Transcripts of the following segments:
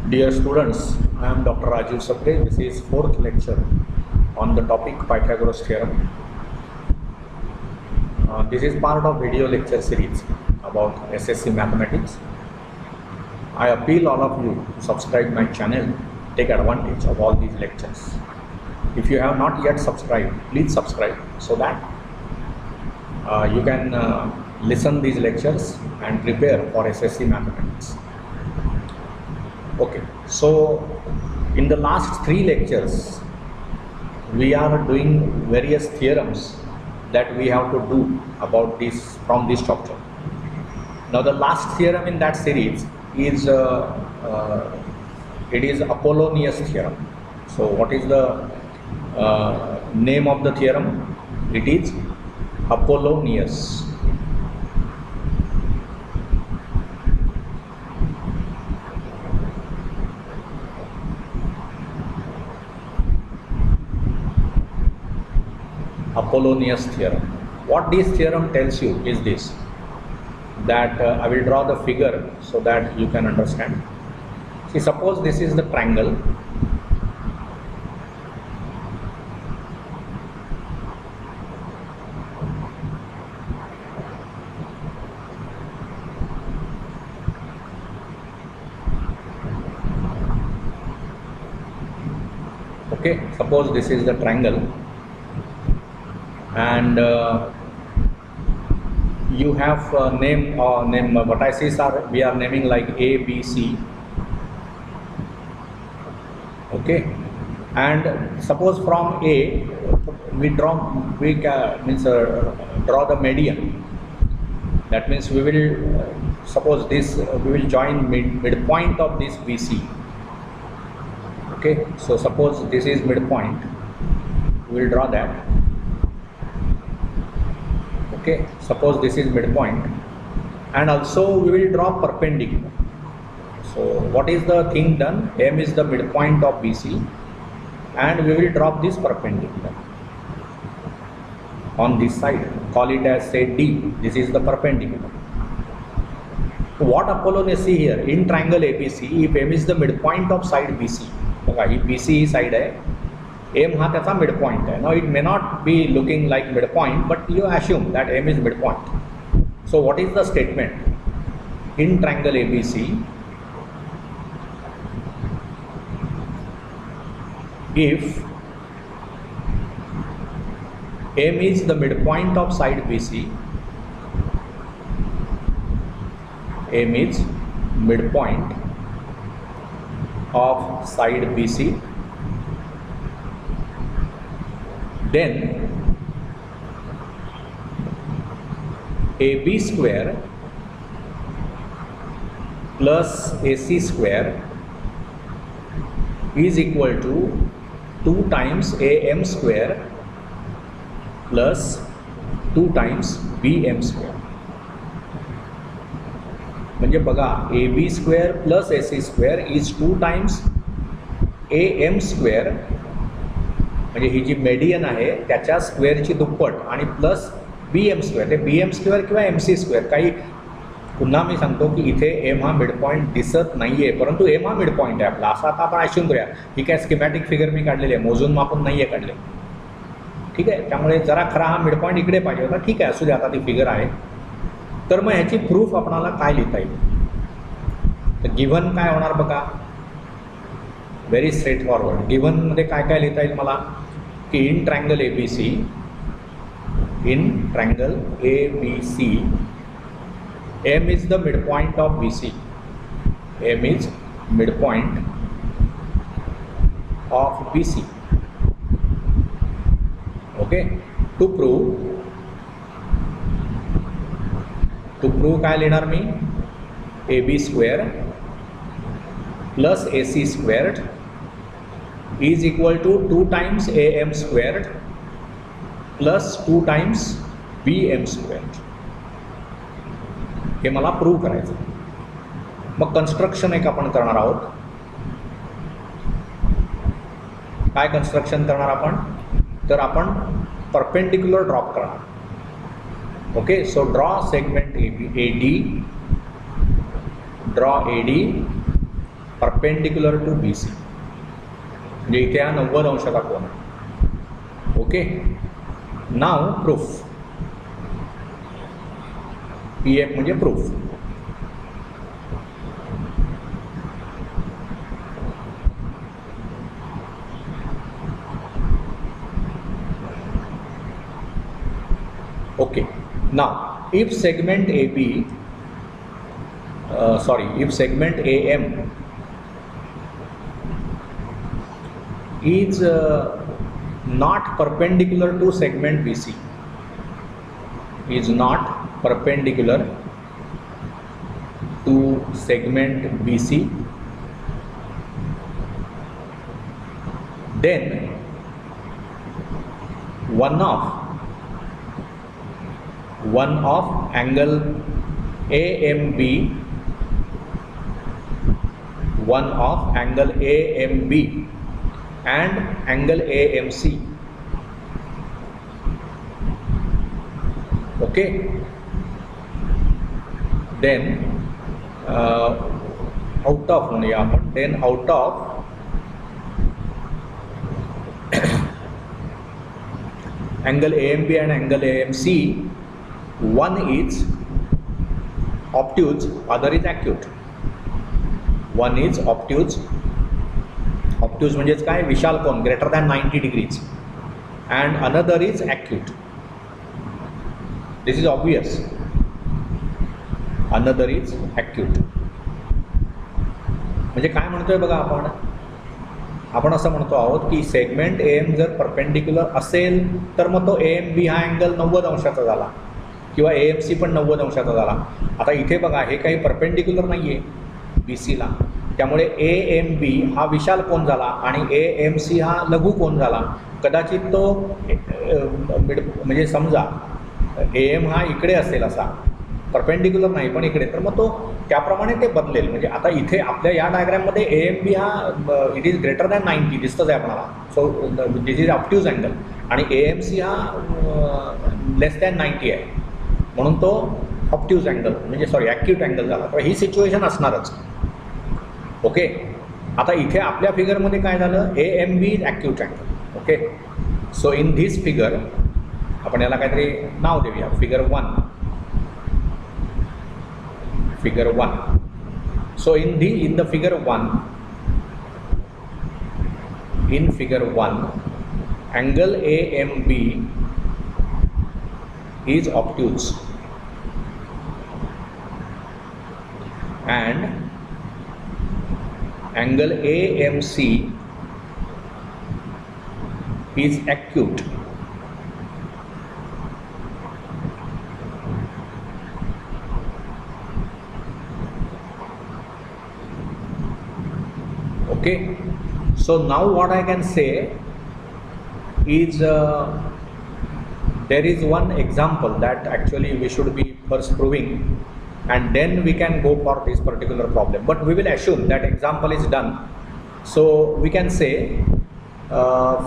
Dear students, I am Dr. Rajiv Sapre. This is fourth lecture on the topic Pythagoras theorem. This is part of video lecture series about SSC mathematics. I appeal all of you to subscribe my channel, take advantage of all these lectures. If you have not yet subscribed, please subscribe so that you can listen these lectures and prepare for SSC mathematics. Okay, so in the last three lectures, we are doing various theorems that we have to do about this from this chapter. Now, the last theorem in that series is it is Apollonius theorem. So, what is the name of the theorem? It is Apollonius. Apollonius theorem. What this theorem tells you is this, that I will draw the figure so that you can understand. See, suppose this is the triangle. Okay, suppose this is the triangle. And you have name vertices are we are naming like A, B, C. Okay, and suppose from A we draw the median. That means we will suppose this we will join midpoint of this BC. Okay, so suppose this is midpoint. We will draw that. Okay, suppose this is midpoint, and also we will draw perpendicular. So what is the thing done? M is the midpoint of BC, and we will drop this perpendicular on this side. Call it as, say, D. This is the perpendicular. What Apollonius see here in triangle ABC, if M is the midpoint of side BC, okay, BC side hai, M हा त्याचा midpoint है. Now it may not be looking like midpoint, but you assume that M is midpoint. So what is the statement? In triangle ABC, if M is the midpoint of side BC, M is midpoint of side BC, then AB square plus AC square is equal to 2 times AM square plus 2 times BM square. म्हणजे बघा, AB square plus AC square is 2 times AM square, म्हणजे ही जी median आहे त्याच्या स्क्वेअरची दुप्पट, आणि plus BM square. ते BM square किंवा MC square काही. पुन्हा मी सांगतो की इथे M हा मिडपॉईंट दिसत नाही आहे, परंतु M हा मिडपॉईंट आहे आपला, असं आता आपण ॲश्युम करूया. ही काय स्कीमॅटिक फिगर मी काढलेली आहे, मोजून मापून नाही आहे काढले. ठीक आहे, त्यामुळे जरा खरा हा मिडपॉईंट इकडे पाहिजे होता. ठीक आहे, असू दे, आता ती फिगर आहे. तर मग ह्याची प्रूफ आपणाला काय लिहिता येईल? तर गिव्हन काय होणार बघा, व्हेरी स्ट्रेट फॉरवर्ड. गिव्हनमध्ये काय काय लिहिता येईल मला, की in triangle ABC, in triangle ABC, M is the midpoint of BC. M is midpoint of BC. Okay. To prove काय लिहिणार मी? AB square plus AC squared is equal to 2 times AM squared plus 2 times BM squared. हे मला prove करायचं. मग construction एक आपण करणार आहोत. काय कन्स्ट्रक्शन करणार आपण? तर आपण परपेंडिक्युलर ड्रॉप करणार. Okay, so draw segment AD, draw AD perpendicular to B C, म्हणजे इथे हा 90 अंशाचा कोन आहे. Okay, now proof. P F म्हणजे proof. Okay, now if segment AB, if segment AM is not perpendicular to segment BC, is not perpendicular to segment BC, then one of angle AMB, one of angle AMB and angle AMC. Okay, then out of म्हणूया आपण, then out of angle AMB and angle AMC, one is obtuse, other is acute. One is obtuse. Obtuse म्हणजेच काय, विशाल कोन, greater than 90 degrees, and another is acute. This is obvious. Another is acute. म्हणजे काय म्हणतोय बघा आपण असं म्हणतो आहोत की सेगमेंट AM जर परपेंडिक्युलर असेल तर मग तो AMB हा अँगल 90 अंशाचा झाला, किंवा AMC पण 90 अंशाचा झाला. आता इथे बघा हे काही परपेंडिक्युलर नाही आहे BC ला, त्यामुळे AMB हा विशाल कोन झाला आणि AMC हा लघु कोन झाला. कदाचित तो म्हणजे समजा AM हा इकडे असेल असा, परपेंडिक्युलर नाही पण इकडे, तर मग तो त्याप्रमाणे ते बदलेल. म्हणजे आता इथे आपल्या या डायग्राममध्ये AMB हा इट इज ग्रेटर दॅन 90 दिसतंच आहे आपल्याला, so this is obtuse angle, आणि AMC हा लेस दॅन 90 आहे, म्हणून तो ऑब्ट्यूज अँगल म्हणजे ॲक्यूट अँगल झाला. तर ही सिच्युएशन असणारच. ओके, आता इथे आपल्या फिगरमध्ये काय झालं, AMB is acute angle. Okay, so in this figure आपण याला काहीतरी नाव देऊया, figure 1. Figure 1. So in the figure 1, in figure 1, angle AMB is obtuse and angle AMC is acute. Okay, so now what I can say is there is one example that actually we should be first proving, and then we can go for this particular problem, but we will assume that example is done. So we can say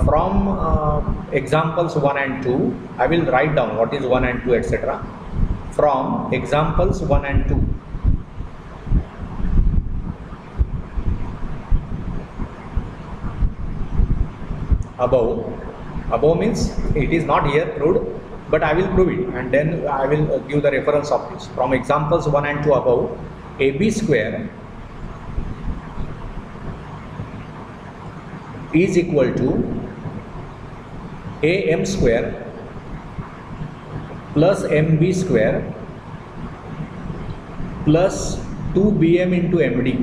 from examples 1 and 2, I will write down what is 1 and 2 etc. From examples 1 and 2, above means it is not here proved, but I will prove it, and then I will give the reference of this. From examples 1 and 2 above, AB square is equal to AM square plus MB square plus 2BM into MD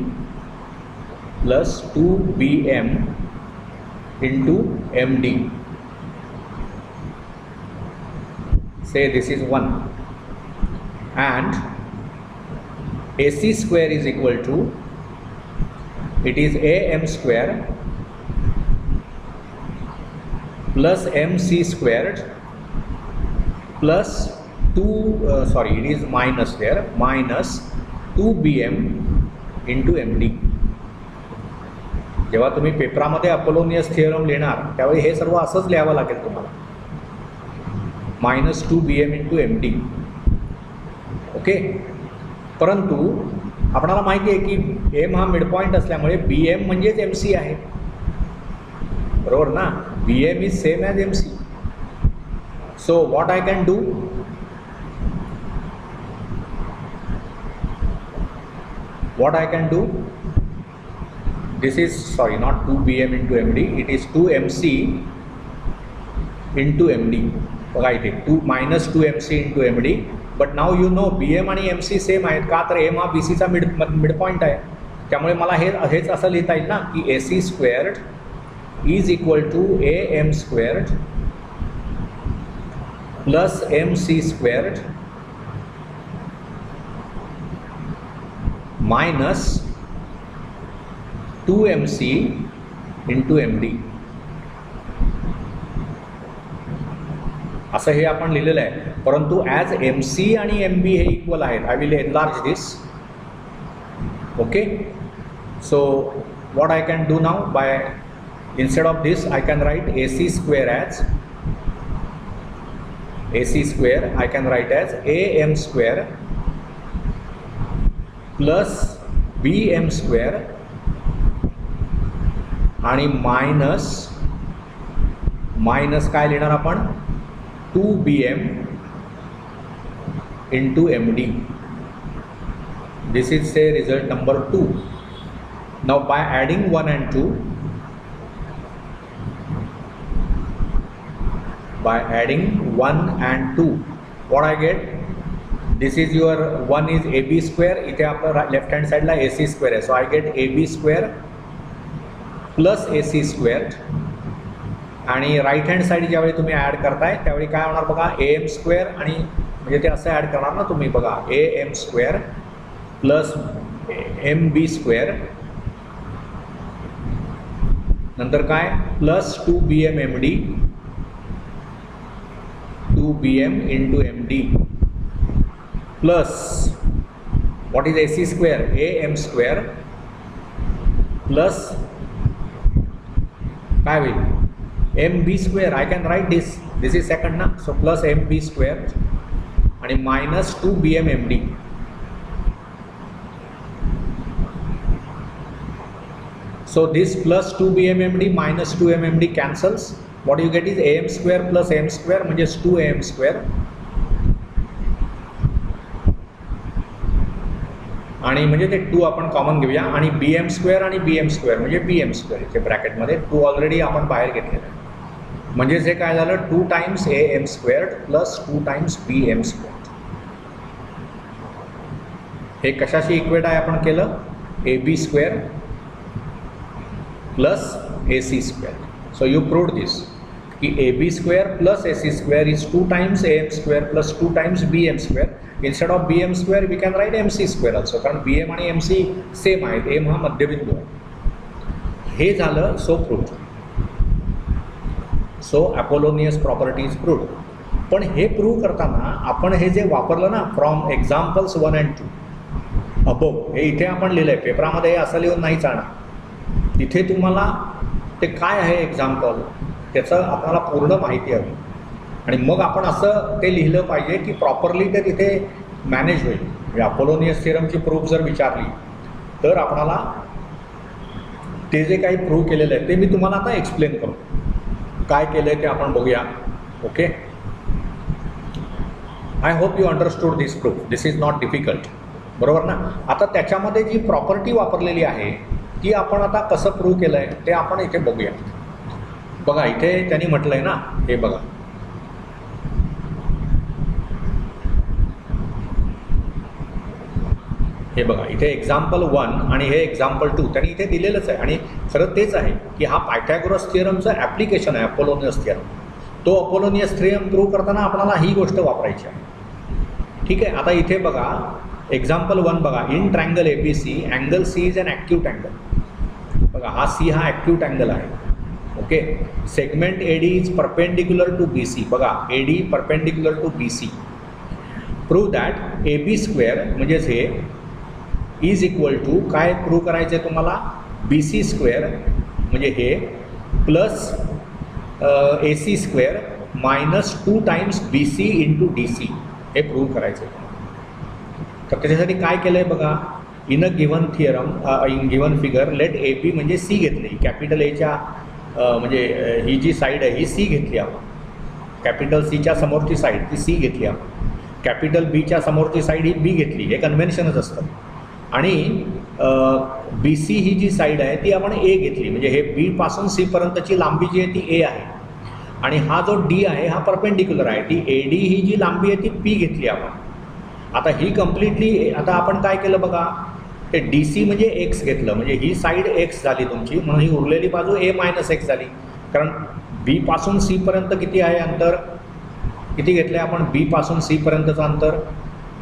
plus 2BM into MD. Say this is 1, and AC square is equal to, it is AM square plus MC squared plus it is minus there, minus 2BM into MD. जेव्हा तुम्ही पेपरामध्ये Apollonius theorem लिहिणार त्यावेळी हे सर्व असंच लिहावं लागेल तुम्हाला, minus 2BM into MD. Okay, परंतु आपणाला माहिती आहे की एम हा मिड पॉईंट असल्यामुळे बी एम म्हणजेच एम सी आहे, बरोबर ना. B M is same as M C. So what I can do, what I can do, this is sorry not 2bm into md, it is 2mc into md. बघा इथे 2 minus 2mc into md. But now you know bm आणि mc same आहेत का, तर m हा bc चा mid point आहे. त्यामुळे मला हेच असं लिहिता येईल ना की ac squared is equal to am squared plus mc squared minus 2mc into md. असं हे आपण लिहिलेलं आहे, परंतु ॲज mc आणि mb हे इक्वल आहेत. I will enlarge this. Okay, so what I can do now, by instead of this I can write ac square as ac square I can write as am square plus B M square आणि minus काय लिहिणार आपण, 2bm into M D. This is say result number 2. Now by adding 1 and 2, by adding 1 and 2, what I get, this is your 1 is ab square, इथे आपलं left hand साईडला ac square आहे. So I get ab square plus ac square, आणि right hand side ज्यावेळी तुम्ही add करताय त्यावेळी काय होणार बघा, am स्क्वेअर, आणि म्हणजे ते असं ॲड करणार ना तुम्ही बघा, am square plus mb square, नंतर काय plus 2bm md, 2bm into md plus what is ac square, am square plus काय होईल mb square. I can write this is second ना, so plus mb square आणि minus 2bm md. So this plus 2bm md minus 2m md cancels. What you get is am square plus m square म्हणजे 2am square, आणि म्हणजे ते 2 आपण common घेऊया, आणि bm square आणि bm स्क्वेअर म्हणजे bm स्क्वेअर इथे ब्रॅकेटमध्ये 2 ऑलरेडी आपण बाहेर घेतलेलं आहे. म्हणजेच हे काय झालं, 2 times am squared plus 2 times bm squared. हे कशाशी इक्वेट आहे आपण केलं, ab square plus ac square. So you proved this की ab square plus ac square is 2 times am square plus 2 times bm square. Instead of bm square we can write mc square also, कारण bm आणि mc same आहेत, m हा मध्यबिंदू आहे. हे झालं so proved. So Apollonius property is proved. पण हे प्रूव्ह करताना आपण हे जे वापरलं ना फ्रॉम एक्झाम्पल्स 1 and 2 अबोव, हे इथे आपण लिहिलं आहे. पेपरामध्ये हे असं लिहून नाही चालणार. इथे तुम्हाला ते काय आहे एक्झाम्पल त्याचं आपल्याला पूर्ण माहिती हवी, आणि मग आपण असं ते लिहिलं पाहिजे की प्रॉपरली ते तिथे मॅनेज होईल. म्हणजे अपोलोनियस थिअरमची प्रूफ जर विचारली तर आपणाला ते जे काही प्रूव्ह केलेलं आहे ते मी तुम्हाला आता एक्सप्लेन करू. काय केलं आहे ते आपण बघूया. Okay, I hope you understood this proof. This is not difficult, बरोबर ना. आता त्याच्यामध्ये जी प्रॉपर्टी वापरलेली आहे ती आपण आता कसं प्रूव्ह केलं आहे ते आपण इथे बघूया. बघा इथे त्यांनी म्हटलं आहे ना, हे बघा, हे बघा इथे एक्झाम्पल 1 आणि हे एक्झाम्पल 2 त्यांनी इथे दिलेलंच आहे, आणि खरं तेच आहे की हा पायथागोरस थिअरमचं ॲप्लिकेशन आहे अपोलोनियस थिअरम. तो अपोलोनियस थिअरम प्रूव्ह करताना आपल्याला ही गोष्ट वापरायची आहे. ठीक आहे, आता इथे बघा एक्झाम्पल 1 बघा, in triangle ABC angle C is an acute angle. बघा हा C हा ॲक्यूट अँगल आहे. Okay, segment AD is perpendicular to BC. बघा AD perpendicular to BC. Prove that AB square म्हणजेच हे इज इक्वल टू काय prove करायचं आहे तुम्हाला, BC स्क्वेअर म्हणजे हे plus AC square minus 2 times BC into DC हे प्रूव्ह करायचं आहे. तर त्याच्यासाठी काय केलं आहे बघा, in a given theorem in given figure let A B म्हणजे सी घेतली, कॅपिटल एच्या म्हणजे ही जी साईड आहे ही सी घेतली आपण, कॅपिटल सीच्या समोरची साईड ती सी घेतली आपण, कॅपिटल बीच्या समोरची साईड ही बी घेतली, हे कन्व्हेन्शनच असतं. आणि बी सी ही जी साईड आहे ती आपण ए घेतली, म्हणजे हे बी पासून सी पर्यंतची लांबी जी आहे ती ए आहे, आणि हा जो डी आहे हा परपेंडिक्युलर आहे, ती ए डी ही जी लांबी आहे ती पी घेतली आपण. आता ही कम्प्लिटली, आता आपण काय केलं बघा, ते डी सी म्हणजे एक्स घेतलं, म्हणजे ही साईड एक्स झाली तुमची, म्हणून ही उरलेली बाजू ए मायनस एक्स झाली. कारण बी पासून सी पर्यंत किती आहे अंतर, किती घेतलं आहे आपण, बी पासून सी पर्यंतचं अंतर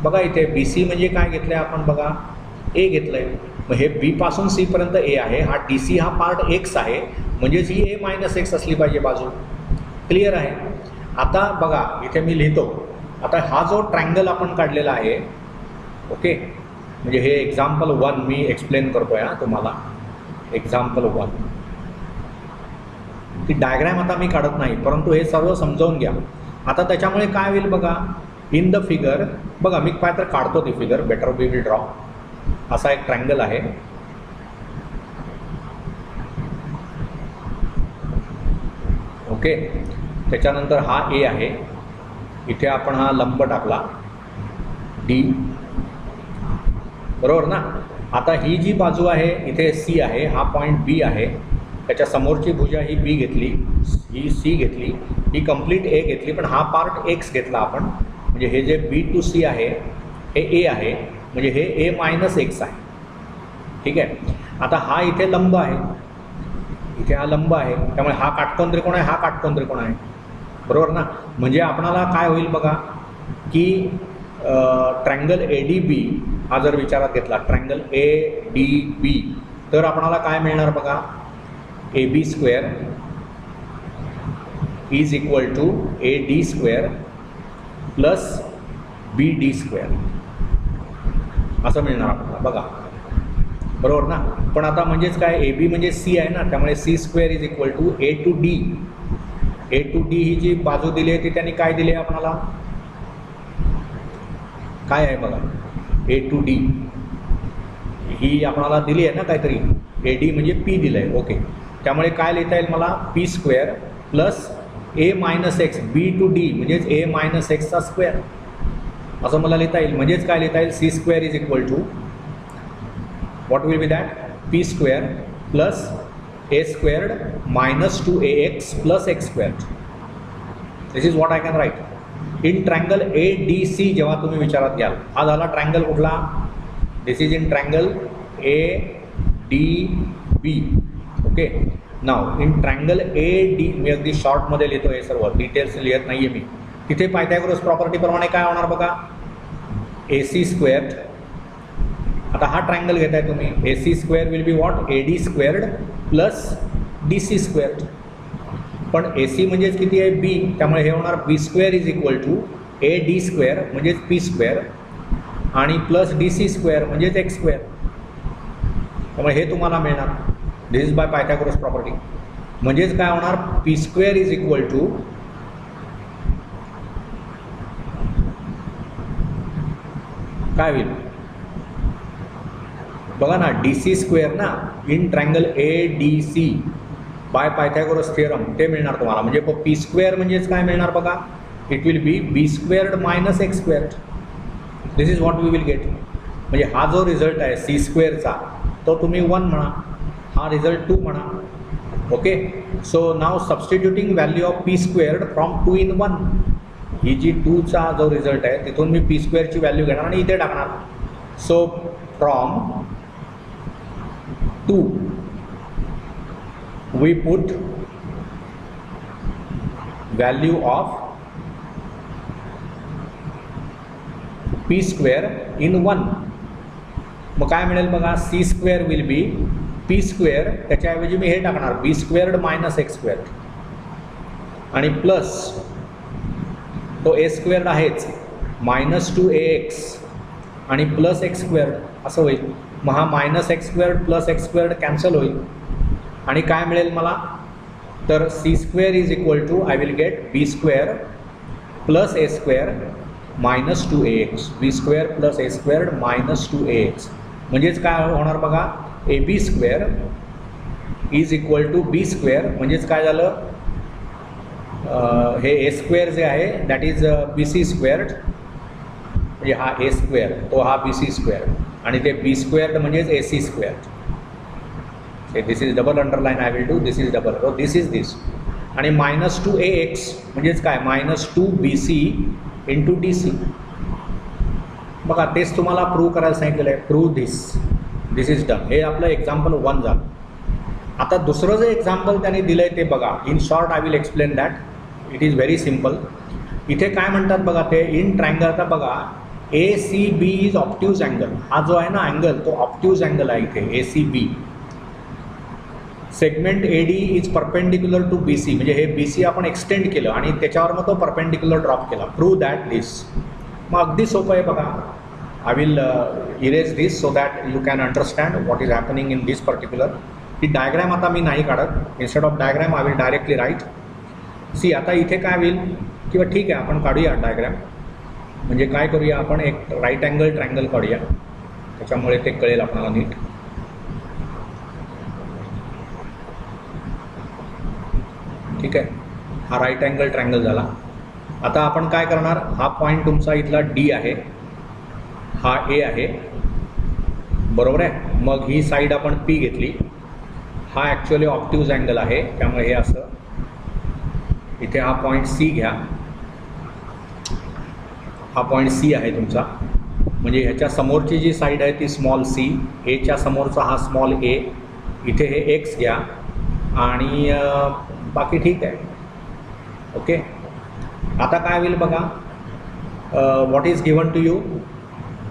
बघा, इथे बी सी म्हणजे काय घेतलं आहे आपण बघा, ए घेतलं आहे. मग हे बी पासून सी पर्यंत ए आहे, हा डी सी हा पार्ट एक्स आहे, म्हणजेच ही ए मायनस एक्स असली पाहिजे बाजू. क्लिअर आहे. आता बघा इथे मी लिहितो, आता हा जो ट्रायंगल आपण काढलेला आहे, ओके, म्हणजे हे एक्झाम्पल 1 मी एक्सप्लेन करतोय हा तुम्हाला, एक्झाम्पल 1. ती डायग्रॅम आता मी काढत नाही, परंतु हे सर्व समजावून घ्या. आता त्याच्यामुळे काय होईल बघा, इन द फिगर बघा, मी काय तर काढतो ती figure, better we will draw. असा एक ट्रायंगल आहे, ओके. त्याच्यानंतर हा ए आहे, इथे आपण हा लंब टाकला डी, बरोबर ना. आता ही जी बाजू आहे इथे सी आहे, हा पॉईंट बी आहे, त्याच्या समोरची भुजा ही बी घेतली, ही सी घेतली, ही कंप्लीट ए घेतली, पण हा पार्ट एक्स घेतला आपण, म्हणजे हे जे बी टू सी आहे हे ए आहे, म्हणजे हे ए मायनस एक्स आहे. ठीक आहे. आता हा इथे लंब आहे, इथे हा लंब आहे, त्यामुळे हा काटकोन त्रिकोण आहे, हा काटकोन त्रिकोण आहे, बरोबर ना. म्हणजे आपणाला काय होईल बघा की ट्रायंगल ए डी बी हा जर विचारात घेतला, ट्रायंगल ए डी बी, तर आपणाला काय मिळणार बघा, A B square is equal to A D square plus B D square असं मिळणार आपल्याला बघा, बरोबर ना. पण आता म्हणजेच काय, ए बी म्हणजे सी आहे ना, त्यामुळे C square is equal to A to D. A to D ही जी बाजू दिली आहे ती त्यांनी काय दिली आहे आपल्याला, काय आहे बघा, ए टू डी ही आपल्याला दिली आहे ना काहीतरी, ए डी म्हणजे पी दिलं आहे, ओके. त्यामुळे काय लिहिता येईल मला, P square plus A minus X, B to D म्हणजेच ए मायनस एक्सचा स्क्वेअर असं मला लिहिता येईल. म्हणजेच काय लिहिता येईल, C square is equal to what will be that, P square plus A squared minus 2ax plus X squared. This is what I can write in triangle A D C. जेव्हा तुम्ही विचारात घ्याल, हा झाला ट्रायंगल कुठला, this is in triangle A D B, okay. नाव in triangle A D, मी अगदी शॉर्टमध्ये लिहितो हे सर्व, डिटेल्स लिहित नाही आहे मी. तिथे पायथागोरस प्रॉपर्टीप्रमाणे काय होणार बघा, ए सी स्क्वेअर. आता हा ट्रायंगल घेताय तुम्ही, A C square will be what, A D squared plus D C squared. पण ए सी म्हणजेच किती आहे, बी, त्यामुळे हे होणार B square is equal to A D square म्हणजेच पी स्क्वेअर आणि प्लस डी सी स्क्वेअर म्हणजेच एक्स स्क्वेअर. त्यामुळे हे तुम्हाला मिळणार, this is by Pythagoras property. म्हणजेच काय होणार, P square is equal to काय होईल बघा ना, डी सी स्क्वेअर ना, in triangle A D C by Pythagoras theorem, ते मिळणार तुम्हाला. म्हणजे पी स्क्वेअर म्हणजेच काय मिळणार बघा, it will be B squared minus X squared. This is what we will get. म्हणजे हा जो रिझल्ट आहे सी स्क्वेअरचा तो तुम्ही 1 म्हणा, हा रिझल्ट 2 म्हणा, okay. So now substituting value of P squared from 2 in 1, ही जी 2चा जो रिझल्ट आहे तिथून मी पी स्क्वेअरची व्हॅल्यू घेणार आणि इथे टाकणार. So from 2 we put value of p square in 1. मग काय मिळेल बघा, C square will be P square, त्याच्याऐवजी मी हे टाकणार B squared minus X squared आणि प्लस तो ए स्क्वेअर्ड आहेच मायनस 2ax आणि प्लस एक्स स्क्वेअर्ड असं होईल. मग हा minus X squared plus X squared cancel होईल आणि काय मिळेल मला, तर C square is equal to I will get B square plus A square minus 2ax, B square plus A squared minus 2ax. म्हणजेच काय होणार बघा, A B square is equal to B square, म्हणजेच काय झालं, हे ए स्क्वेअर जे आहे that is B C squared, म्हणजे हा ए स्क्वेअर तो हा बी सी स्क्वेअर, आणि ते बी स्क्वेअर्ड म्हणजेच A C square. This is double underline I will do, this is double, so this is this. आणि -2 AX म्हणजेच काय, -2 BC इंटू DC. बघा तेच तुम्हाला प्रूव्ह करायला सांगितलेलं आहे. Prove this is done. हे आपलं एक्झाम्पल 1 झालं. आता दुसरं जे एक्झाम्पल त्यांनी दिलं आहे ते बघा. In short I will explain that. It is very simple. इथे काय म्हणतात बघा, ते इन ट्रायंगल. आता बघा ACB इज ऑप्ट्यूज अँगल. हा जो आहे ना अँगल तो ऑप्ट्यूज अँगल आहे इथे ACB. Segment AD is perpendicular to BC, म्हणजे हे BC आपण एक्सटेंड केलं आणि त्याच्यावर मग तो परपेंडिक्युलर ड्रॉप केला. Prove that this. मग अगदी सोपं आहे बघा. I will erase this so that you can understand what is happening in this particular. ही डायग्रॅम आता मी नाही काढत. Instead of diagram I will directly write. See आता इथे काय होईल, किंवा ठीक आहे आपण काढूया डायग्रॅम. म्हणजे काय करूया आपण, एक राईट अँगल ट्रायंगल काढूया, त्याच्यामुळे ते कळेल आपल्याला नीट. ठीक आहे, हा राईट अँगल ट्रायंगल झाला. आता आपण काय करणार, हा पॉईंट तुमचा इथला D आहे, हा A आहे, बरोबर आहे. मग ही साईड आपण P घेतली. हा ॲक्च्युअली ऑप्ट्यूज अँगल आहे, त्यामुळे हे असं. इथे हा पॉईंट C घ्या. हा पॉईंट C आहे तुमचा, म्हणजे ह्याच्या समोरची जी साईड आहे ती स्मॉल c, एच्या समोरचा हा स्मॉल a. इथे हे x घ्या आणि बाकी ठीक आहे. ओके, आता काय होईल बघा, what is given to you,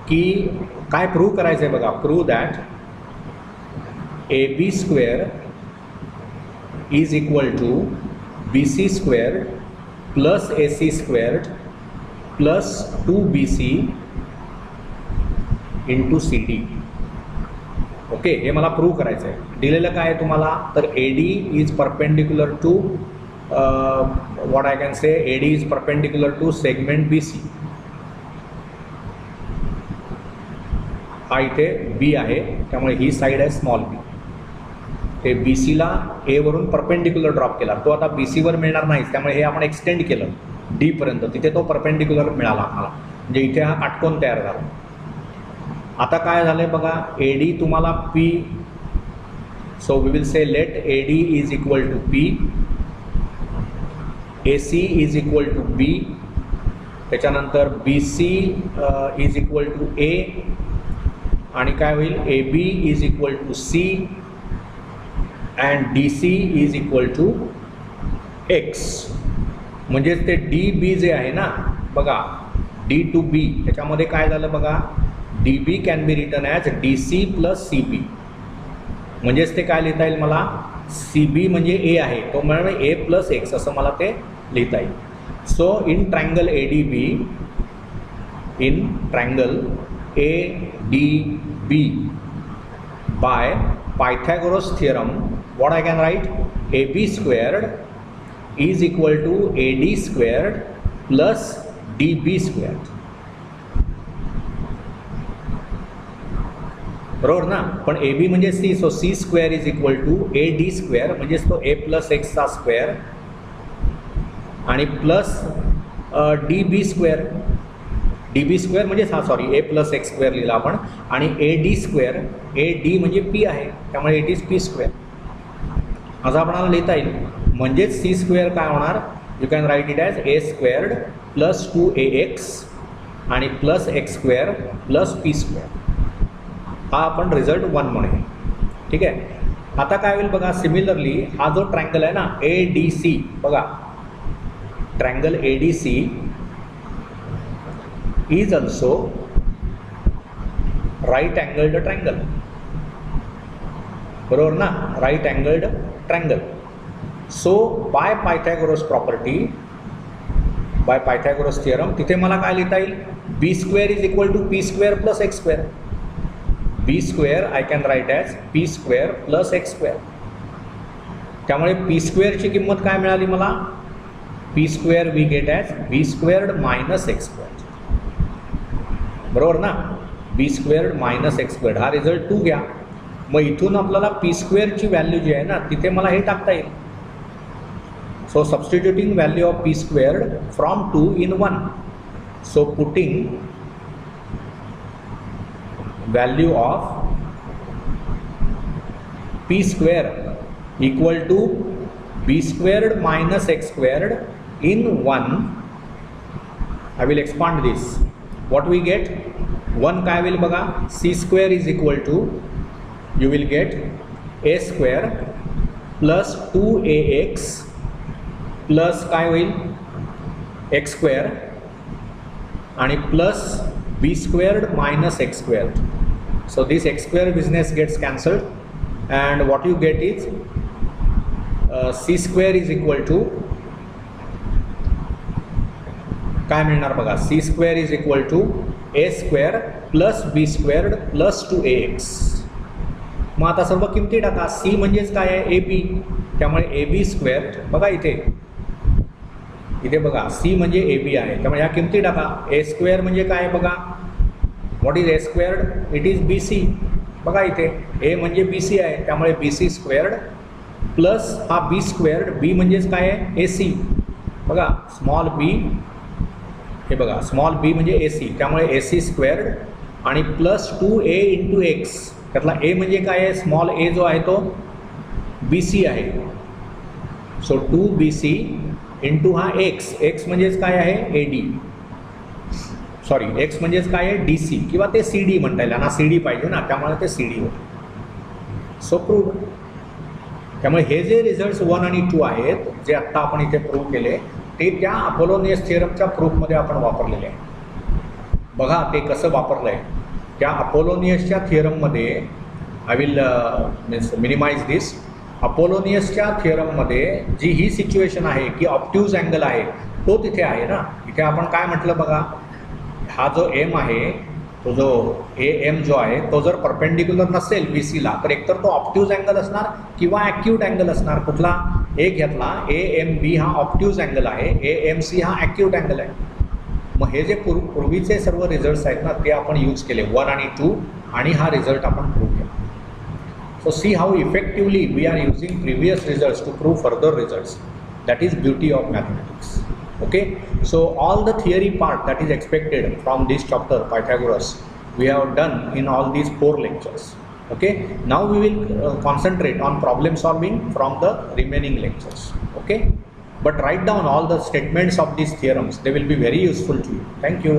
की काय प्रूव्ह करायचं आहे बघा. Prove that AB square is equal to BC square plus AC square plus 2BC into CD. Okay, हे मला प्रूव्ह करायचं आहे. दिलेलं काय आहे तुम्हाला, तर AD is perpendicular to what I can say, AD is perpendicular to segment BC. हा इथे B आहे, त्यामुळे ही साईड आहे स्मॉल b. ते BCला A वरून परपेंडिक्युलर ड्रॉप केला, तो आता BCवर मिळणार नाही, त्यामुळे हे आपण एक्सटेंड केलं D पर्यंत. तिथे तो परपेंडिक्युलर मिळाला आम्हाला, म्हणजे इथे हा काटकोन तयार झाला. आता काय झालं बघा, AD तुम्हाला P, so we will say let AD is equal to P, AC is equal to B, त्याच्यानंतर BC is equal to A, आणि काय होईल, AB is equal to C and DC is equal to X. म्हणजेच ते DB जे आहे ना बघा, D to B, त्याच्यामध्ये काय झालं बघा, DB can be written as DC plus CB. म्हणजेच ते काय लिहिता येईल मला, CB म्हणजे A आहे, तो म्हणजे A प्लस X असं मला ते लिहिता येईल. So in triangle ADB, in triangle ADB by Pythagoras theorem, what I can write, AB squared is equal to AD squared plus DB squared. बरोबर ना. पण AB म्हणजे C, so C square is equal to AD square, म्हणजेच तो A plus एक्सचा square आणि plus DB square. DB square म्हणजे हा sorry A plus X square लिहिला आपण, आणि AD स्क्वेअर, AD म्हणजे P आहे, त्यामुळे इट इज P स्क्वेअर असं आपल्याला लिहिता येईल. म्हणजेच C स्क्वेअर काय होणार, you can write it as A squared plus 2AX आणि plus X square plus P square. हा आपण रिझल्ट 1 म्हणूया. ठीक आहे. आता काय होईल बघा, सिमिलरली हा जो ट्रायंगल आहे ना ADC, बघा triangle ADC is also right angled triangle. बरोबर ना, right angled triangle. So by Pythagoras property, by Pythagoras theorem, तिथे मला काय लिहिता येईल, B square is equal to P square plus X square. B square I can write as P square plus X square. त्यामुळे P square ची किंमत काय मिळाली मला, P square we get as B squared minus X square. बरोबर ना. बी squared minus X squared, हा result 2 घ्या. मग इथून आपल्याला पी स्क्वेअरची व्हॅल्यू जी आहे ना तिथे मला हे टाकता येईल. So substituting value of P squared from 2 in 1. So putting value of P square equal to B squared minus X squared in 1. I will expand this. What we get? 1 काय होईल बघा, C square is equal to, you will get A square plus 2ax plus काय होईल X square आणि plus B squared minus X square. So this X square business gets cancelled and what you get is C square is equal to काय मिळणार बघा, C square is equal to A square plus B squared plus 2ax. मग आता सर्व किमती टाका. C म्हणजेच काय आहे, ए बी, त्यामुळे ए बी स्क्वेअर बघा इथे बघा सी म्हणजे ए बी आहे, त्यामुळे ह्या किमती टाका. ए स्क्वेअर म्हणजे काय बघा, what is A squared, it is B C. बघा इथे ए म्हणजे बी सी आहे, त्यामुळे बी सी स्क्वेअर्ड प्लस हा बी स्क्वेअर्ड, बी म्हणजेच काय आहे ए सी. बघा स्मॉल बी, हे बघा स्मॉल बी म्हणजे ए सी, त्यामुळे ए सी स्क्वेअर्ड आणि प्लस 2a इंटू एक्स. त्यातला ए म्हणजे काय आहे, स्मॉल ए जो आहे तो बी सी आहे. सो 2bc इंटू हा एक्स, एक्स म्हणजेच काय आहे ए डी, सॉरी एक्स म्हणजेच काय आहे डी सी, किंवा ते सी डी म्हणता येईल ना, सी डी पाहिजे ना, त्यामुळे ते सी डी होतं. So prove. त्यामुळे हे जे रिझल्ट्स 1 आणि 2 आहेत जे आत्ता आपण इथे प्रूव्ह केले ते त्या अपोलोनियस थिअरमच्या प्रूफमध्ये आपण वापरलेले आहे. बघा ते कसं वापरलं आहे. त्या अपोलोनियसच्या थिअरममध्ये आय विल मिनिमाइज दिस. अपोलोनियसच्या थिअरममध्ये जी ही सिच्युएशन आहे की ऑप्ट्यूज अँगल आहे तो तिथे आहे ना. इथे आपण काय म्हटलं बघा, हा जो एम आहे तो जो ए एम जो आहे तो जर परपेंडिक्युलर नसेल बी सीला तर एकतर तो ऑप्ट्यूज अँगल असणार किंवा ॲक्यूट अँगल असणार. कुठला एक घेतला ए एम बी हा ऑप्ट्यूज अँगल आहे, ए एम सी हा ॲक्यूट अँगल आहे. मग हे जे पूर्वीचे सर्व रिझल्ट्स आहेत ना ते आपण यूज केले 1 आणि 2 आणि हा रिझल्ट आपण प्रूव्ह केला. So see how effectively we are using previous results to prove further results. That is beauty of mathematics. Okay, so all the theory part that is expected from this chapter Pythagoras we have done in all these 4 lectures. Okay, now we will concentrate on problem solving from the remaining lectures. Okay, but write down all the statements of these theorems, they will be very useful to you. Thank you.